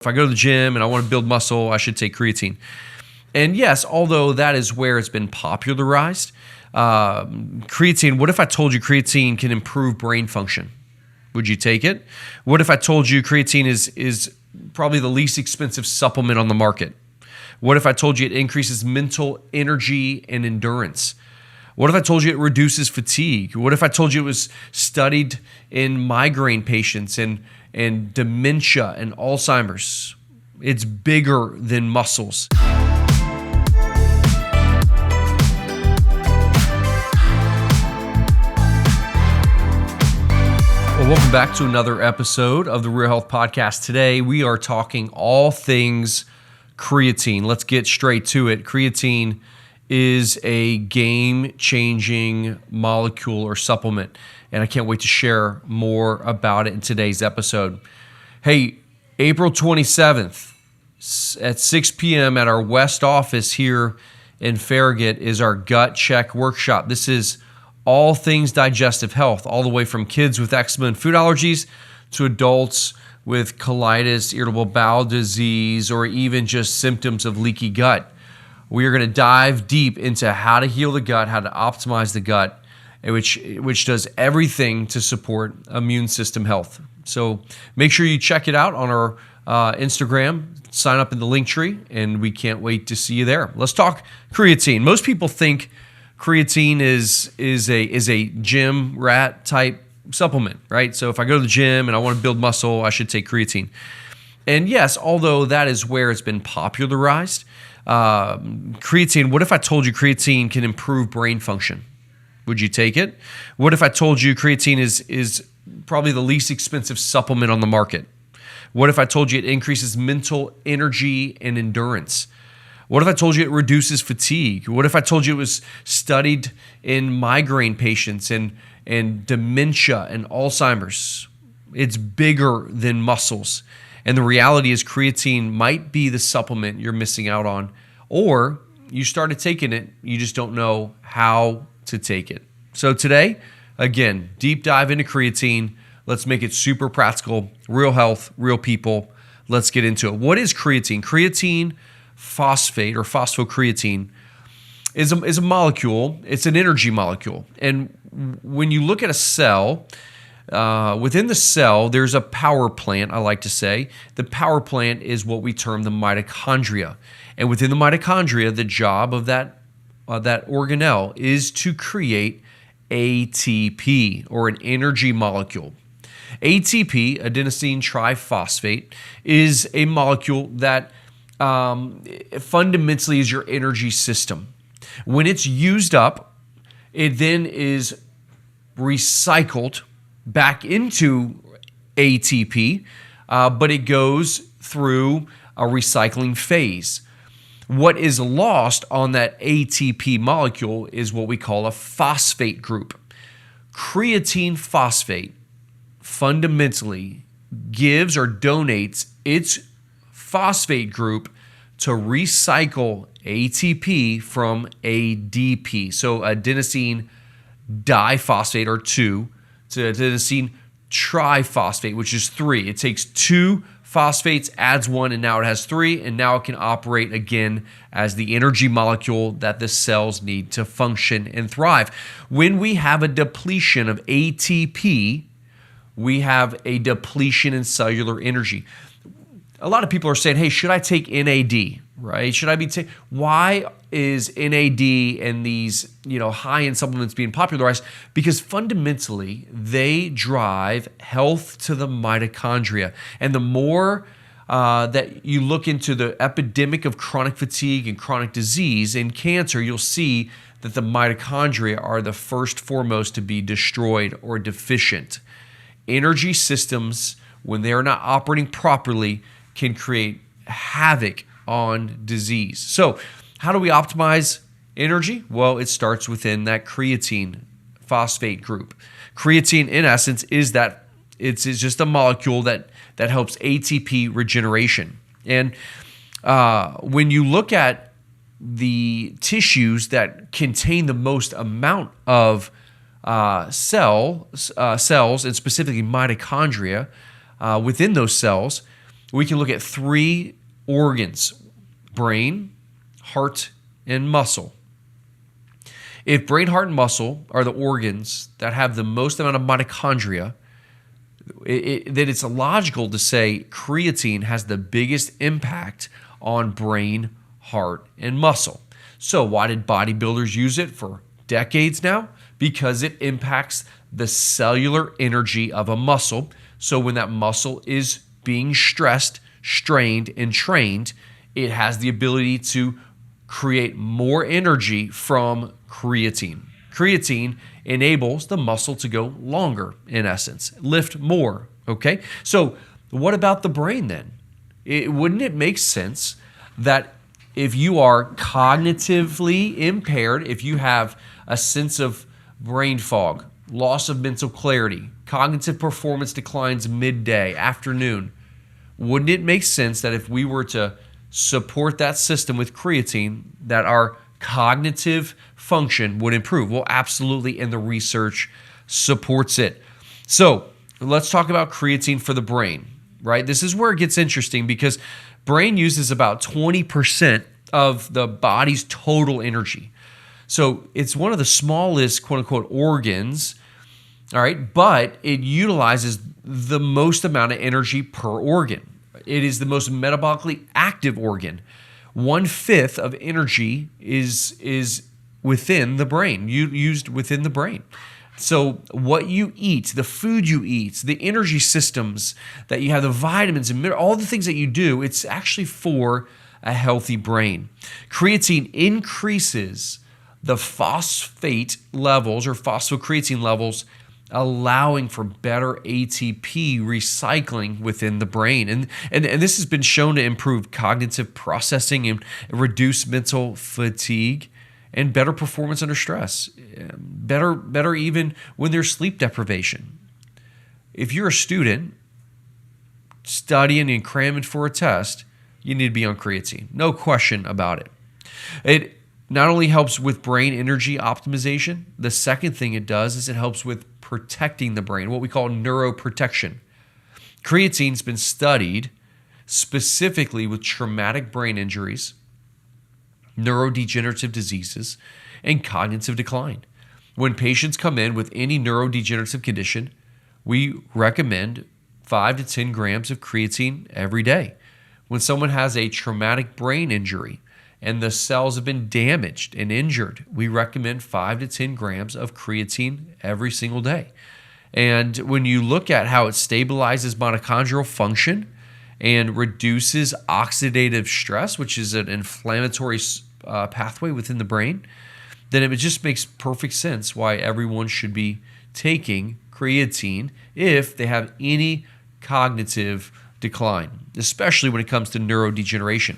If I go to the gym and I want to build muscle, I should take creatine. And yes, although that is where it's been popularized, creatine, what if I told you creatine can improve brain function? Would you take it? What if I told you creatine is probably the least expensive supplement on the market? What if I told you it increases mental energy and endurance? What if I told you it reduces fatigue? What if I told you it was studied in migraine patients and dementia and Alzheimer's? It's bigger than muscles. Well, welcome back to another episode of the Real Health Podcast. Today, we are talking all things creatine. Let's get straight to it. Creatine is a game-changing molecule or supplement, and I can't wait to share more about it in today's episode. Hey, April 27th at 6 p.m. at our West office here in Farragut is our Gut Check Workshop. This is all things digestive health, all the way from kids with eczema and food allergies to adults with colitis, irritable bowel disease, or even just symptoms of leaky gut. We are going to dive deep into how to heal the gut, how to optimize the gut, which does everything to support immune system health. So make sure you check it out on our Instagram. Sign up in the link tree, and we can't wait to see you there. Let's talk creatine. Most people think creatine is a gym rat type supplement, right? So if I go to the gym and I want to build muscle, I should take creatine. And yes, although that is where it's been popularized, creatine, what if I told you creatine can improve brain function? Would you take it? What if I told you creatine is probably the least expensive supplement on the market? What if I told you it increases mental energy and endurance? What if I told you it reduces fatigue? What if I told you it was studied in migraine patients and dementia and Alzheimer's? It's bigger than muscles. And the reality is creatine might be the supplement you're missing out on, or you started taking it, you just don't know how to take it. So today, again, deep dive into creatine. Let's make it super practical, real health, real people. Let's get into it. What is creatine? Creatine phosphate or phosphocreatine is a molecule. It's an energy molecule. And when you look at a cell, within the cell, there's a power plant, I like to say. The power plant is what we term the mitochondria. And within the mitochondria, the job of that organelle is to create ATP, or an energy molecule. ATP, adenosine triphosphate, is a molecule that fundamentally is your energy system. When it's used up, it then is recycled back into ATP, but it goes through a recycling phase. What is lost on that ATP molecule is what we call a phosphate group. Creatine phosphate fundamentally gives or donates its phosphate group to recycle ATP from ADP. So adenosine diphosphate, or 2, to adenosine triphosphate, which is 3. It takes 2 phosphates, adds 1, and now it has 3, and now it can operate again as the energy molecule that the cells need to function and thrive. When we have a depletion of ATP, we have a depletion in cellular energy. A lot of people are saying, hey, should I take NAD, right? Should I be taking, why is NAD and these, high-end supplements being popularized? Because fundamentally, they drive health to the mitochondria. And the more that you look into the epidemic of chronic fatigue and chronic disease and cancer, you'll see that the mitochondria are the first foremost to be destroyed or deficient. Energy systems, when they are not operating properly, can create havoc on disease. So how do we optimize energy? Well, it starts within that creatine phosphate group. Creatine, in essence, is that it's just a molecule that helps ATP regeneration. And when you look at the tissues that contain the most amount of cells, and specifically mitochondria within those cells, we can look at three organs: brain, heart, and muscle. If brain, heart, and muscle are the organs that have the most amount of mitochondria, then it's logical to say creatine has the biggest impact on brain, heart, and muscle. So why did bodybuilders use it for decades now? Because it impacts the cellular energy of a muscle. So when that muscle is being stressed, strained, and trained, it has the ability to create more energy from creatine. Creatine enables the muscle to go longer, in essence, lift more, okay? So what about the brain then? Wouldn't it make sense that if you are cognitively impaired, if you have a sense of brain fog, loss of mental clarity, cognitive performance declines midday, afternoon, wouldn't it make sense that if we were to support that system with creatine, that our cognitive function would improve? Well, absolutely, and the research supports it. So let's talk about creatine for the brain, right? This is where it gets interesting because brain uses about 20% of the body's total energy. So it's one of the smallest, quote unquote, organs, all right, but it utilizes the most amount of energy per organ. It is the most metabolically active organ. 1/5 of energy is within the brain, used within the brain. So what you eat, the food you eat, the energy systems that you have, the vitamins and minerals, all the things that you do, it's actually for a healthy brain. Creatine increases the phosphate levels or phosphocreatine levels, allowing for better ATP recycling within the brain. And this has been shown to improve cognitive processing and reduce mental fatigue and better performance under stress. Better even when there's sleep deprivation. If you're a student studying and cramming for a test, you need to be on creatine. No question about it. It not only helps with brain energy optimization, the second thing it does is it helps with protecting the brain, what we call neuroprotection. Creatine's been studied specifically with traumatic brain injuries, neurodegenerative diseases, and cognitive decline. When patients come in with any neurodegenerative condition, we recommend 5 to 10 grams of creatine every day. When someone has a traumatic brain injury and the cells have been damaged and injured, we recommend 5 to 10 grams of creatine every single day. And when you look at how it stabilizes mitochondrial function and reduces oxidative stress, which is an inflammatory pathway within the brain, then it just makes perfect sense why everyone should be taking creatine if they have any cognitive decline, especially when it comes to neurodegeneration.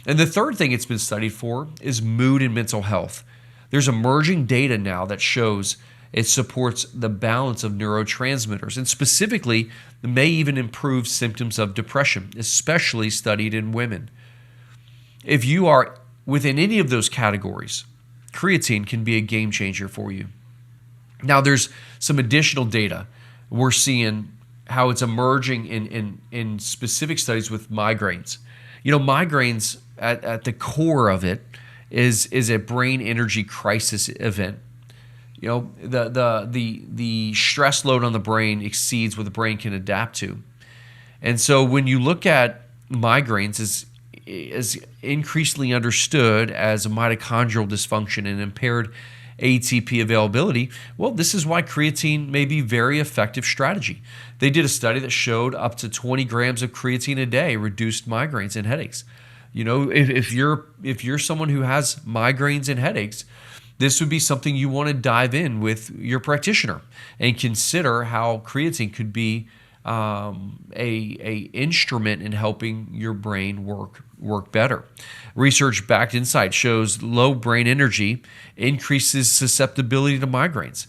And the third thing it's been studied for is mood and mental health. There's emerging data now that shows it supports the balance of neurotransmitters and specifically may even improve symptoms of depression, especially studied in women. If you are within any of those categories, creatine can be a game changer for you. Now, there's some additional data we're seeing how it's emerging in specific studies with migraines. You know, migraines at the core of it is a brain energy crisis event. You know, the stress load on the brain exceeds what the brain can adapt to. And so when you look at migraines is increasingly understood as a mitochondrial dysfunction and impaired ATP availability, well, this is why creatine may be a very effective strategy. They did a study that showed up to 20 grams of creatine a day reduced migraines and headaches. You know, if you're someone who has migraines and headaches, this would be something you want to dive in with your practitioner and consider how creatine could be a instrument in helping your brain work better. Research-backed insight shows low brain energy increases susceptibility to migraines.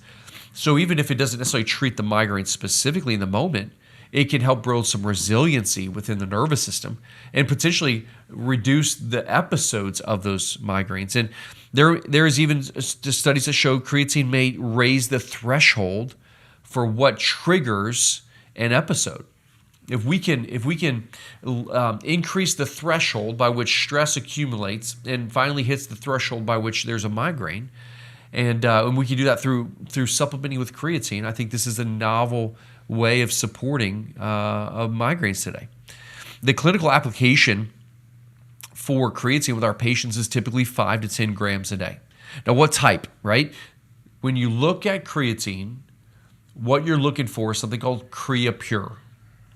So even if it doesn't necessarily treat the migraine specifically in the moment, it can help build some resiliency within the nervous system and potentially reduce the episodes of those migraines. And there is even studies that show creatine may raise the threshold for what triggers an episode. If we can increase the threshold by which stress accumulates and finally hits the threshold by which there's a migraine, and we can do that through supplementing with creatine, I think this is a novel way of supporting of migraines today. The clinical application for creatine with our patients is typically 5 to 10 grams a day. Now, what type, right? When you look at creatine, what you're looking for is something called CreaPure.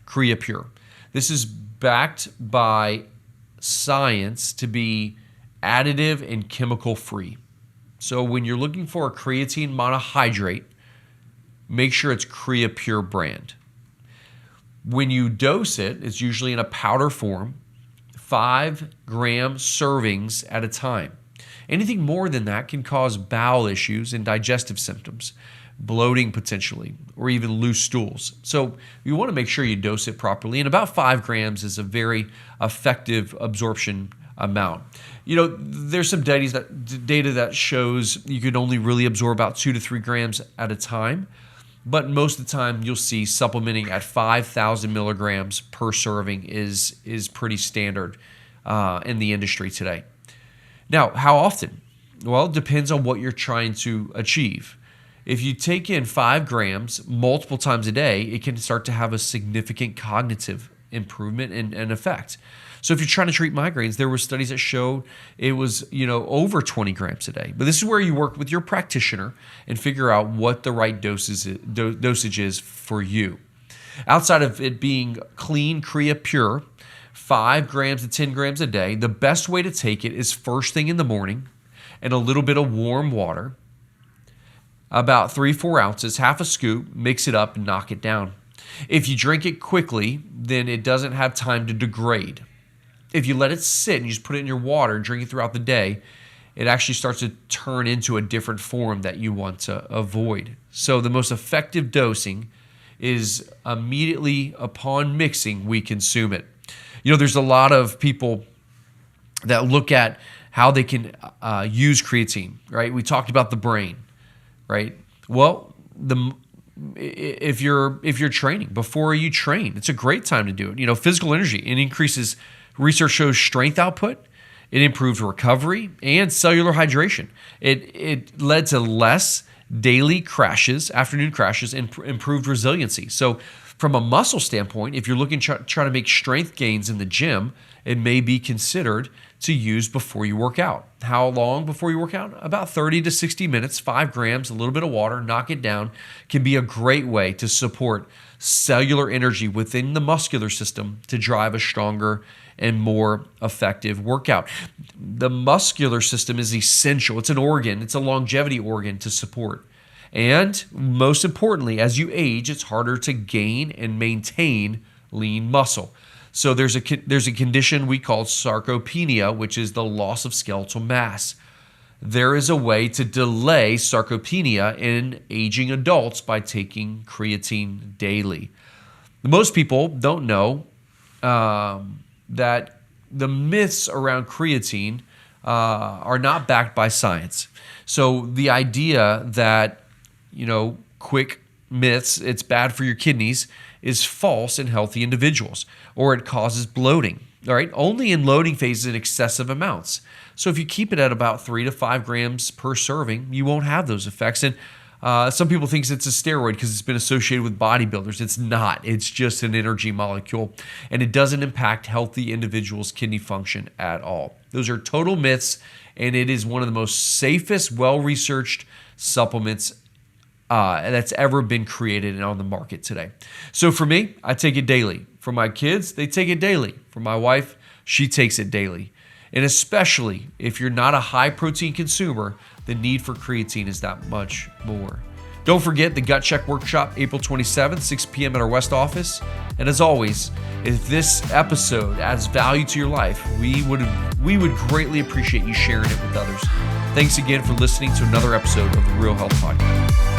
CreaPure. This is backed by science to be additive and chemical free. So when you're looking for a creatine monohydrate, make sure it's CreaPure brand. When you dose it, it's usually in a powder form, 5-gram servings at a time. Anything more than that can cause bowel issues and digestive symptoms, bloating potentially, or even loose stools. So you want to make sure you dose it properly, and about 5 grams is a very effective absorption amount. There's some data that shows you can only really absorb about 2 to 3 grams at a time, but most of the time you'll see supplementing at 5,000 milligrams per serving is pretty standard in the industry today. Now, how often? Well, it depends on what you're trying to achieve. If you take in 5 grams multiple times a day, it can start to have a significant cognitive improvement and effect. So if you're trying to treat migraines, there were studies that showed it was, over 20 grams a day. But this is where you work with your practitioner and figure out what the right dosage is for you. Outside of it being clean, CreaPure, 5 grams to 10 grams a day, the best way to take it is first thing in the morning and a little bit of warm water, about 3-4 ounces, half a scoop, mix it up and knock it down. If you drink it quickly, then it doesn't have time to degrade. If you let it sit and you just put it in your water and drink it throughout the day, it actually starts to turn into a different form that you want to avoid. So the most effective dosing is immediately upon mixing, we consume it. There's a lot of people that look at how they can use creatine, right? We talked about the brain, right? Well, if you're training, before you train, it's a great time to do it. Physical energy, it increases. Research shows strength output. It improved recovery and cellular hydration. It led to less daily crashes, afternoon crashes, and improved resiliency. So from a muscle standpoint, if you're looking trying to make strength gains in the gym, it may be considered to use before you work out. How long before you work out? About 30 to 60 minutes, 5 grams, a little bit of water, knock it down, can be a great way to support cellular energy within the muscular system to drive a stronger and more effective workout. The muscular system is essential. It's an organ. It's a longevity organ to support. And most importantly, as you age, it's harder to gain and maintain lean muscle. So there's a condition we call sarcopenia, which is the loss of skeletal mass. There is a way to delay sarcopenia in aging adults by taking creatine daily. Most people don't know that the myths around creatine are not backed by science. So the idea that, quick myths, it's bad for your kidneys, is false in healthy individuals, or it causes bloating. All right, only in loading phases in excessive amounts. So if you keep it at about 3 to 5 grams per serving, you won't have those effects. And some people think it's a steroid because it's been associated with bodybuilders. It's not. It's just an energy molecule, and it doesn't impact healthy individuals' kidney function at all. Those are total myths, and it is one of the most safest, well-researched supplements that's ever been created and on the market today. So for me, I take it daily. For my kids, they take it daily. For my wife, she takes it daily. And especially if you're not a high protein consumer, the need for creatine is that much more. Don't forget the Gut Check Workshop, April 27th, 6 p.m. at our West office. And as always, if this episode adds value to your life, we would greatly appreciate you sharing it with others. Thanks again for listening to another episode of the Real Health Podcast.